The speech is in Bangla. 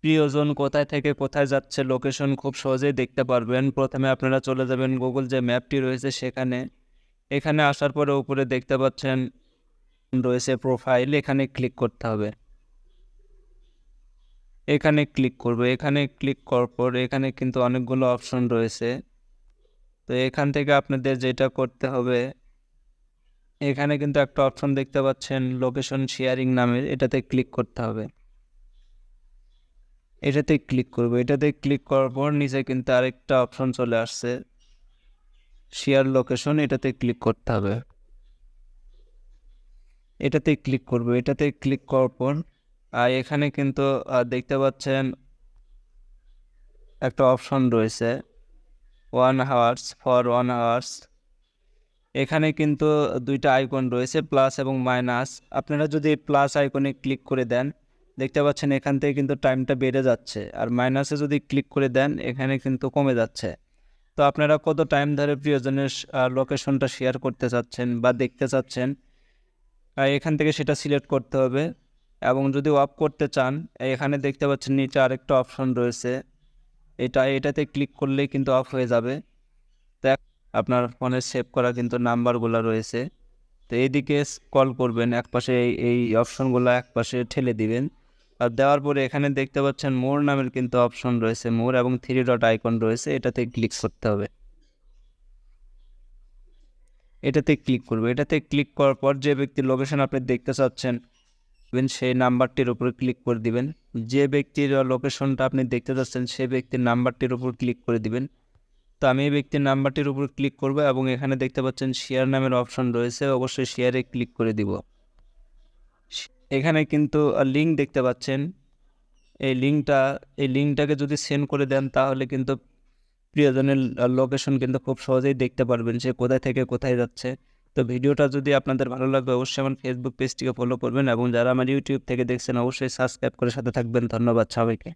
প্রিয়জন কোথায় থেকে কোথায় যাচ্ছে লোকেশন খুব সহজেই দেখতে পারবেন। প্রথমে আপনারা চলে যাবেন গুগল যে ম্যাপটি রয়েছে সেখানে। এখানে আসার পরে উপরে দেখতে পাচ্ছেন রয়েছে প্রোফাইল, এখানে ক্লিক করতে হবে। এখানে ক্লিক করব। এখানে ক্লিক করার পর এখানে কিন্তু অনেকগুলো অপশন রয়েছে। তো এখান থেকে আপনাদের যেটা করতে হবে, এখানে কিন্তু একটা অপশন দেখতে পাচ্ছেন লোকেশন শেয়ারিং নামের, এটাতে ক্লিক করতে হবে। এটাতে ক্লিক করব। এটাতে ক্লিক করার পর নিচে কিন্তু আরেকটা অপশন চলে আসছে শেয়ার লোকেশন, এটাতে ক্লিক করতে হবে। এটাতে ক্লিক করব। এটাতে ক্লিক করার পর এখানে কিন্তু দেখতে পাচ্ছেন একটা অপশন রয়েছে 1 আওয়ার্স ফর 1 আওয়ার্স। এখানে কিন্তু দুইটা আইকন রয়েছে প্লাস এবং মাইনাস। আপনারা যদি প্লাস আইকনে ক্লিক করে দেন দেখতে পাচ্ছেন এখান থেকে কিন্তু টাইমটা বেড়ে যাচ্ছে, আর মাইনাসে যদি ক্লিক করে দেন এখানে কিন্তু কমে যাচ্ছে। তো আপনারা কত টাইম ধরে প্রিয়জনের লোকেশনটা শেয়ার করতে চাচ্ছেন বা দেখতে চাচ্ছেন, এখান থেকে সেটা সিলেক্ট করতে হবে। এবং যদি অফ করতে চান এখানে দেখতে পাচ্ছেন নিচে আরেকটা অপশন রয়েছে, এটাতে ক্লিক করলেই কিন্তু অফ হয়ে যাবে। তো আপনার ফোনে সেভ করা কিন্তু নাম্বারগুলো রয়েছে, তো এইদিকে স্ক্রল করবেন, একপাশে এই অপশনগুলো একপাশে ঠেলে দিবেন। আর দেওয়ার পরে এখানে দেখতে পাচ্ছেন মোর নামের কিন্তু অপশন রয়েছে, মোর এবং 3 ডট আইকন রয়েছে, এটাতে ক্লিক করতে হবে। এটাতে ক্লিক করবে। এটাতে ক্লিক করার পর যে ব্যক্তির লোকেশন আপনি দেখতে চাচ্ছেন সেই নাম্বারটির উপর ক্লিক করে দিবেন। যে ব্যক্তির লোকেশনটা আপনি দেখতে চাচ্ছেন সেই ব্যক্তির নাম্বারটির উপর ক্লিক করে দিবেন। তো আমি এই ব্যক্তির নাম্বারটির উপর ক্লিক করব এবং এখানে দেখতে পাচ্ছেন শেয়ার নামের অপশন রয়েছে, অবশ্যই শেয়ারে ক্লিক করে দিব। এখানে কিন্তু লিঙ্ক দেখতে পাচ্ছেন, এই লিঙ্কটাকে যদি সেন্ড করে দেন তাহলে কিন্তু প্রিয়জনের লোকেশন কিন্তু খুব সহজেই দেখতে পারবেন সে কোথায় থেকে কোথায় যাচ্ছে। তো ভিডিওটা যদি আপনাদের ভালো লাগবে অবশ্যই আমার ফেসবুক পেজটিকে ফলো করবেন, এবং যারা আমার ইউটিউব থেকে দেখছেন অবশ্যই সাবস্ক্রাইব করে সাথে থাকবেন। ধন্যবাদ সবাইকে।